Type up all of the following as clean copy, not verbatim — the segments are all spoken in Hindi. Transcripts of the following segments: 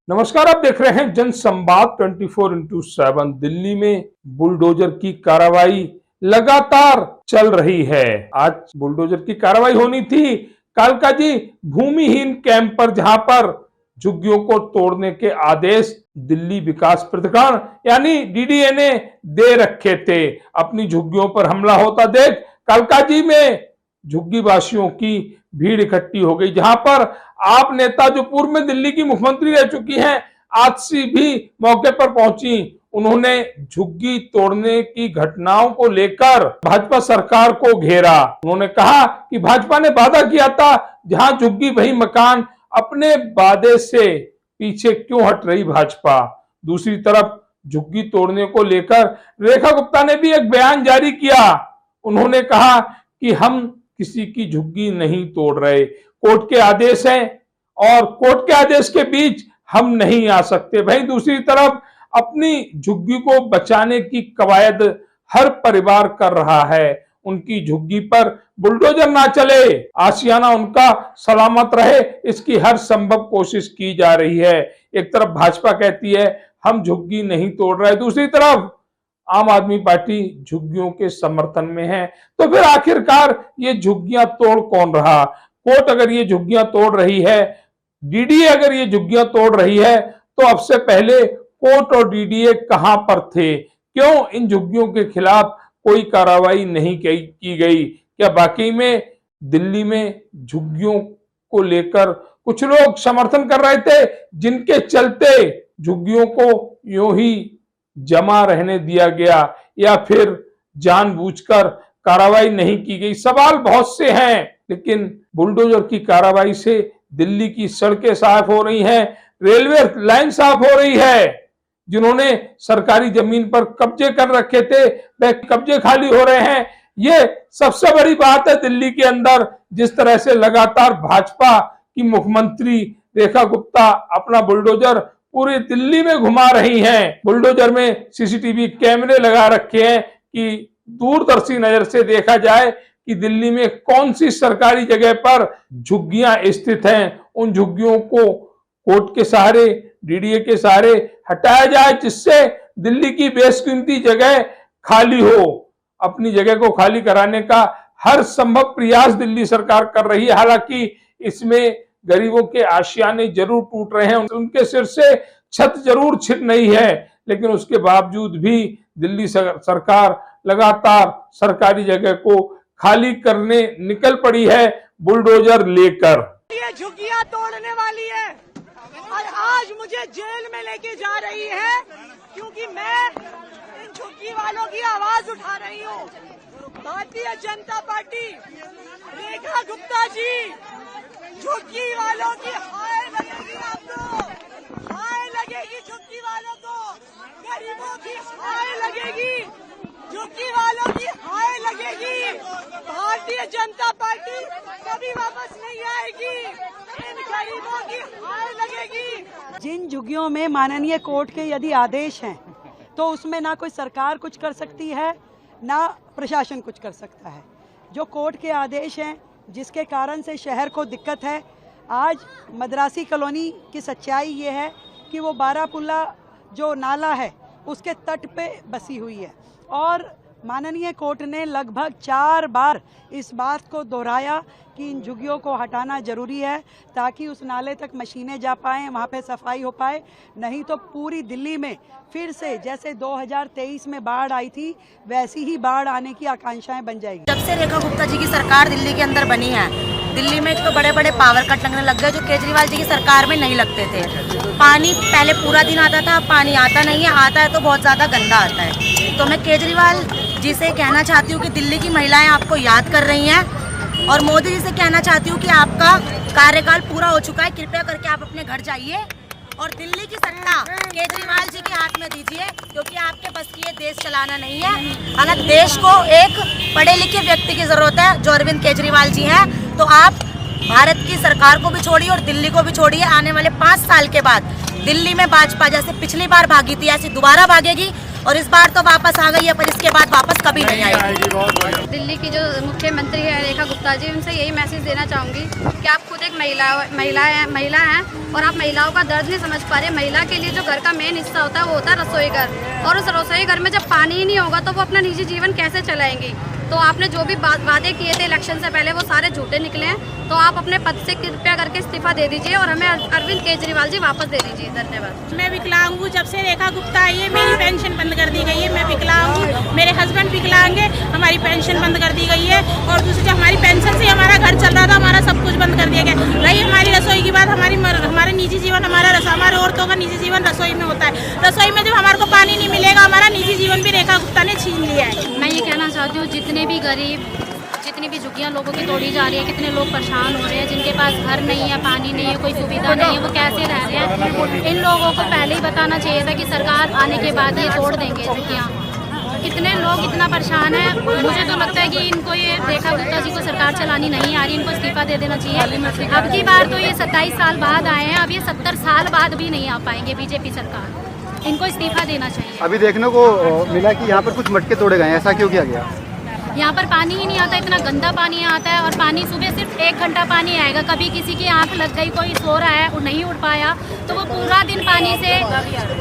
नमस्कार, आप देख रहे हैं जन संवाद 24x7। दिल्ली में बुलडोजर की कार्रवाई लगातार चल रही है। आज बुलडोजर की कार्रवाई होनी थी कालकाजी भूमिहीन कैंप पर, जहां पर झुग्गियों को तोड़ने के आदेश दिल्ली विकास प्राधिकरण यानी डीडीए ने दे रखे थे। अपनी झुग्गियों पर हमला होता देख कालकाजी में झुग्गी वासियों की भीड़ इकट्ठी हो गई, जहां पर आप नेता जो पूर्व में दिल्ली की मुख्यमंत्री रह चुकी हैं, आजसी भी मौके पर पहुंची। उन्होंने झुग्गी तोड़ने की घटनाओं को लेकर भाजपा सरकार को घेरा। उन्होंने कहा कि भाजपा ने वादा किया था, जहां झुग्गी वही मकान। अपने वादे से पीछे क्यों हट रही भाजपा? दूसरी तरफ झुग्गी तोड़ने को लेकर रेखा गुप्ता ने भी एक बयान जारी किया। उन्होंने कहा कि हम किसी की झुग्गी नहीं तोड़ रहे, कोर्ट के आदेश हैं और कोर्ट के आदेश के बीच हम नहीं आ सकते। वहीं दूसरी तरफ अपनी झुग्गी को बचाने की कवायद हर परिवार कर रहा है। उनकी झुग्गी पर बुलडोजर ना चले, आशियाना उनका सलामत रहे, इसकी हर संभव कोशिश की जा रही है। एक तरफ भाजपा कहती है हम झुग्गी नहीं तोड़ रहे, दूसरी तरफ आम आदमी पार्टी झुग्गियों के समर्थन में है। तो फिर आखिरकार ये झुग्गियां तोड़ कौन रहा? कोर्ट अगर ये झुग्गियां तोड़ रही है, डीडीए अगर ये झुग्गियां तोड़ रही है, तो अब से पहले कोर्ट और डीडीए कहां पर थे? क्यों इन झुग्गियों के खिलाफ कोई कार्रवाई नहीं की गई? क्या वाकई में दिल्ली में झुग्गियों को लेकर कुछ लोग समर्थन कर रहे थे, जिनके चलते झुग्गियों को यूं ही जमा रहने दिया गया, या फिर जानबूझकर कार्रवाई नहीं की गई? सवाल बहुत से हैं, लेकिन बुलडोजर की कार्रवाई से दिल्ली की सड़कें साफ हो रही हैं, रेलवे लाइन साफ हो रही है। जिन्होंने सरकारी जमीन पर कब्जे कर रखे थे, वह कब्जे खाली हो रहे हैं। ये सबसे बड़ी बात है दिल्ली के अंदर। जिस तरह से लगातार भाजपा की मुख्यमंत्री रेखा गुप्ता अपना बुलडोजर पूरी दिल्ली में घुमा रही हैं। बुलडोजर में सीसीटीवी कैमरे लगा रखे हैं कि दूरदर्शी नजर से देखा जाए कि दिल्ली में कौन सी सरकारी जगह पर झुग्गियां स्थित हैं। उन झुग्गियों को कोर्ट के सहारे, डीडीए के सहारे हटाया जाए, जिससे दिल्ली की बेशकीमती जगह खाली हो। अपनी जगह को खाली कराने का हर संभव प्रयास दिल्ली सरकार कर रही है। हालांकि इसमें गरीबों के आशियाने जरूर टूट रहे हैं, उनके सिर से छत जरूर छिन नहीं है, लेकिन उसके बावजूद भी दिल्ली सरकार लगातार सरकारी जगह को खाली करने निकल पड़ी है बुलडोजर लेकर। ये झुग्गियां तोड़ने वाली है और आज मुझे जेल में लेके जा रही है, क्योंकि मैं इन झुग्गी वालों की आवाज उठा रही हूँ। भारतीय जनता पार्टी, रेखा गुप्ता जी, झुग्गी वालों की हाय लगेगी, आपको हाय लगेगी, झुग्गी वालों को, गरीबों की हाय लगेगी, झुग्गी वालों की हाय लगेगी। भारतीय जनता पार्टी कभी वापस नहीं आएगी, इन गरीबों की हाय लगेगी। जिन झुग्गियों में माननीय कोर्ट के यदि आदेश हैं, तो उसमें ना कोई सरकार कुछ कर सकती है, ना प्रशासन कुछ कर सकता है। जो कोर्ट के आदेश हैं, जिसके कारण से शहर को दिक्कत है। आज मद्रासी कॉलोनी की सच्चाई ये है कि वो बारापुल्ला जो नाला है, उसके तट पे बसी हुई है, और माननीय कोर्ट ने लगभग 4 बार इस बात को दोहराया कि इन झुग्गियों को हटाना जरूरी है, ताकि उस नाले तक मशीनें जा पाएँ, वहाँ पे सफाई हो पाए। नहीं तो पूरी दिल्ली में फिर से जैसे 2023 में बाढ़ आई थी, वैसी ही बाढ़ आने की आकांक्षाएं बन जाएगी। जब से रेखा गुप्ता जी की सरकार दिल्ली के अंदर बनी है, दिल्ली में तो बड़े बड़े पावर कट लगने लग गए, जो केजरीवाल जी की सरकार में नहीं लगते थे। पानी पहले पूरा दिन आता था, पानी आता नहीं है, आता है तो बहुत ज़्यादा गंदा आता है। तो मैं केजरीवाल जी से कहना चाहती हूँ कि दिल्ली की महिलाएं आपको याद कर रही हैं, और मोदी जी से कहना चाहती हूँ कि आपका कार्यकाल पूरा हो चुका है, कृपया करके आप अपने घर जाइए और दिल्ली की सत्ता केजरीवाल जी के हाथ में दीजिए, क्योंकि आपके बस की ये देश चलाना नहीं है। अगर देश को एक पढ़े लिखे व्यक्ति की जरूरत है, जो अरविंद केजरीवाल जी हैं, तो आप भारत की सरकार को भी छोड़िए और दिल्ली को भी छोड़िए। आने वाले 5 साल के बाद दिल्ली में भाजपा जैसे पिछली बार भागी थी, ऐसी दोबारा भागेगी, और इस बार तो वापस आ गई है, पर इसके बाद वापस कभी नहीं आएगी। दिल्ली की जो मुख्यमंत्री है रेखा गुप्ता जी, उनसे यही मैसेज देना चाहूँगी कि आप खुद एक महिला हैं और आप महिलाओं का दर्द नहीं समझ पा रहे। महिला के लिए जो घर का मेन हिस्सा होता है वो होता है रसोई घर, और उस रसोई घर में जब पानी ही नहीं होगा तो वो अपना निजी जीवन कैसे चलाएंगी। तो आपने जो भी वादे किए थे इलेक्शन से पहले वो सारे झूठे निकले हैं, तो आप अपने पद से कृपया करके इस्तीफा दे दीजिए और हमें अरविंद केजरीवाल जी वापस दे दीजिए। धन्यवाद। मैं विकलांग हूँ, जब से रेखा गुप्ता आई है मेरी पेंशन बंद कर दी गई है। मैं विकलांग हूँ, मेरे हस्बैंड विकलांग है, हमारी पेंशन बंद कर दी गई है। और दूसरी जो हमारी पेंशन से हमारा घर चल रहा था, हमारा सब कुछ बंद कर दिया गया। रही हमारी रसोई की बात, हमारे निजी जीवन, हमारे औरतों का निजी जीवन रसोई में होता है। रसोई में जब हमारे को पानी नहीं मिलेगा, हमारा निजी जीवन भी रेखा गुप्ता ने छीन लिया है। मैं ये कहना चाहती हूँ, जितने भी गरीब, जितनी भी झुग्गियाँ लोगों की तोड़ी जा रही है, कितने लोग परेशान हो रहे हैं, जिनके पास घर नहीं है, पानी नहीं है, कोई सुविधा नहीं है, वो कैसे रह रहे हैं। इन लोगों को पहले ही बताना चाहिए था कि सरकार आने के बाद ये तोड़ देंगे झुग्गियाँ। कितने लोग इतना परेशान है। मुझे तो लगता है कि इनको ये रेखा गुप्ता जी को सरकार चलानी नहीं आ रही, इनको इस्तीफा दे देना चाहिए। अब की बार तो ये 27 साल बाद आए हैं, अब ये 70 साल बाद भी नहीं आ पाएंगे बीजेपी सरकार। इनको इस्तीफा देना चाहिए। अभी देखने को मिला कि यहाँ पर कुछ मटके तोड़े गए हैं, ऐसा क्यों किया गया? यहाँ पर पानी ही नहीं आता, इतना गंदा पानी आता है। और पानी सुबह सिर्फ 1 घंटा पानी आएगा। कभी किसी की आंख लग गई, कोई सो रहा है, वो नहीं उठ पाया, तो वो पूरा दिन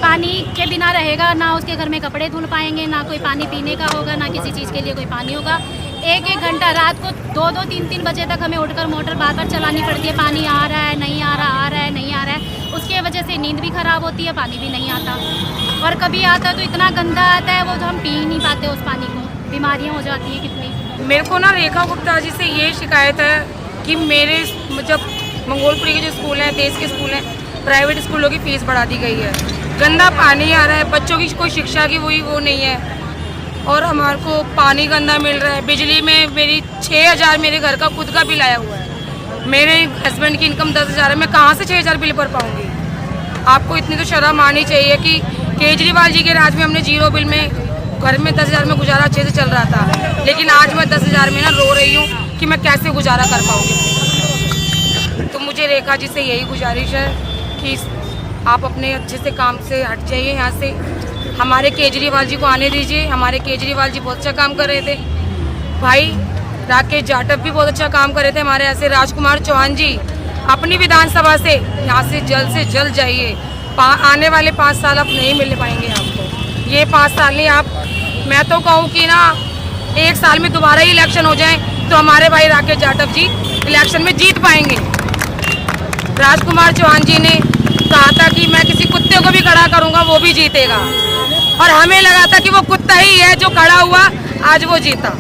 पानी के बिना रहेगा। ना उसके घर में कपड़े धुल पाएंगे, ना कोई पानी पीने का होगा, ना किसी चीज़ के लिए कोई पानी होगा। 1-1 घंटा रात को 2-2, 3-3 बजे तक हमें उठकर मोटर बार चलानी पड़ती है। पानी आ रहा है, नहीं आ रहा, आ रहा है, नहीं आ रहा है। उसके वजह से नींद भी खराब होती है, पानी भी नहीं आता। और कभी आता तो इतना गंदा आता है, वो जो हम पी ही नहीं पाते उस पानी को, बीमारियां हो जाती हैं कितनी। मेरे को ना रेखा गुप्ता जी से ये शिकायत है कि मेरे जब मंगोलपुरी के जो स्कूल हैं, देश के स्कूल हैं, प्राइवेट स्कूलों की फीस बढ़ा दी गई है। गंदा पानी आ रहा है, बच्चों की कोई शिक्षा की वो नहीं है, और हमारे को पानी गंदा मिल रहा है। बिजली में मेरी 6000 मेरे घर का खुद का बिल आया हुआ है। मेरे हस्बैंड की इनकम 10,000 है, मैं कहाँ से 6000 बिल भर पाऊँगी? आपको इतनी तो शर्म आनी चाहिए कि केजरीवाल जी के राज में हमने 0 बिल में घर में 10,000 में गुजारा अच्छे से चल रहा था, लेकिन आज मैं 10,000 में ना रो रही हूँ कि मैं कैसे गुजारा कर पाऊँगी। तो मुझे रेखा जी से यही गुजारिश है कि आप अपने अच्छे से काम से हट जाइए यहाँ से। हमारे केजरीवाल जी को आने दीजिए। हमारे केजरीवाल जी बहुत अच्छा काम कर रहे थे। भाई राकेश जाटव भी बहुत अच्छा काम कर रहे थे हमारे यहाँ से। राजकुमार चौहान जी अपनी विधानसभा से यहाँ से जल्द जाइए। आने वाले 5 साल आप नहीं मिल पाएंगे आपको। ये 5 साल नहीं, आप, मैं तो कहूँ कि ना 1 साल में दोबारा ही इलेक्शन हो जाए तो हमारे भाई राकेश जाटव जी इलेक्शन में जीत पाएंगे। राजकुमार चौहान जी ने कहा था कि मैं किसी कुत्ते को भी खड़ा करूँगा वो भी जीतेगा, और हमें लगा था कि वो कुत्ता ही है जो खड़ा हुआ, आज वो जीता।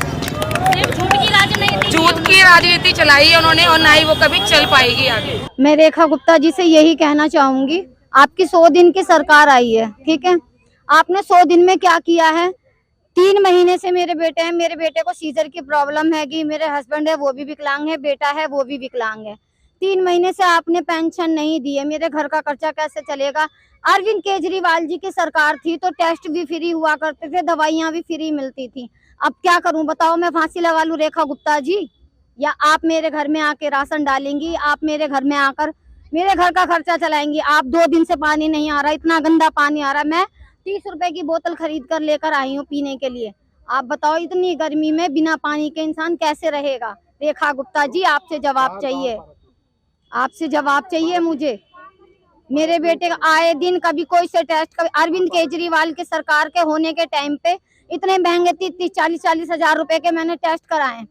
झूठ की राजनीति चलाई है उन्होंने, और ना ही वो कभी चल पाएगी आगे। मैं रेखा गुप्ता जी से यही कहना चाहूंगी, आपकी 100 दिन की सरकार आई है, ठीक है, आपने 100 दिन में क्या किया है? 3 महीने से मेरे बेटे हैं, मेरे बेटे को सीजर की प्रॉब्लम है कि मेरे हस्बैंड है वो भी विकलांग है, बेटा है वो भी विकलांग है। 3 महीने से आपने पेंशन नहीं दी है, मेरे घर का खर्चा कैसे चलेगा? अरविंद केजरीवाल जी की सरकार थी तो टेस्ट भी फ्री हुआ करते थे, दवाइयाँ भी फ्री मिलती थी। अब क्या करूं बताओ, मैं फांसी लगा लूं रेखा गुप्ता जी, या आप मेरे घर में आके राशन डालेंगी, आप मेरे घर में आकर मेरे घर का खर्चा चलाएंगी? आप 2 दिन से पानी नहीं आ रहा, इतना गंदा पानी आ रहा है। मैं 30 रुपए की बोतल खरीद कर लेकर आई हूँ पीने के लिए। आप बताओ इतनी गर्मी में बिना पानी के इंसान कैसे रहेगा? रेखा गुप्ता जी आपसे जवाब चाहिए, आपसे जवाब चाहिए मुझे। मेरे बेटे का आए दिन कभी कोई से टेस्ट, कभी अरविंद केजरीवाल के सरकार के होने के टाइम पे इतने महंगे 30-40 हजार रुपए के मैंने टेस्ट कराए,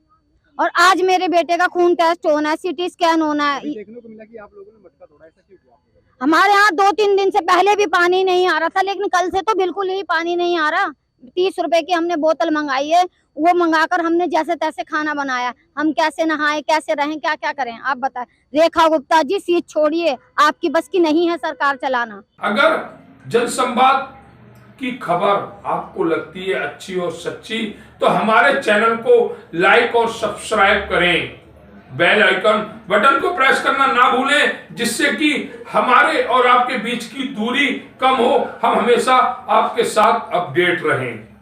और आज मेरे बेटे का खून टेस्ट होना है, सीटी स्कैन होना है। देखने को मिला कि आप लोगों ने मटका तोड़ा, ऐसा क्यों किया? हमारे यहाँ 2-3 दिन से पहले भी पानी नहीं आ रहा था, लेकिन कल से तो बिल्कुल ही पानी नहीं आ रहा। 30 रुपए की हमने बोतल मंगाई है, वो मंगाकर हमने जैसे तैसे खाना बनाया। हम कैसे नहाएं, कैसे रहें, क्या क्या करें आप बताएं। रेखा गुप्ता जी सीट छोड़िए, आपकी बस की नहीं है सरकार चलाना। अगर जनसंवाद की खबर आपको लगती है अच्छी और सच्ची तो हमारे चैनल को लाइक और सब्सक्राइब करें, बेल आइकन बटन को प्रेस करना ना भूलें, जिससे कि हमारे और आपके बीच की दूरी कम हो, हम हमेशा आपके साथ अपडेट रहें।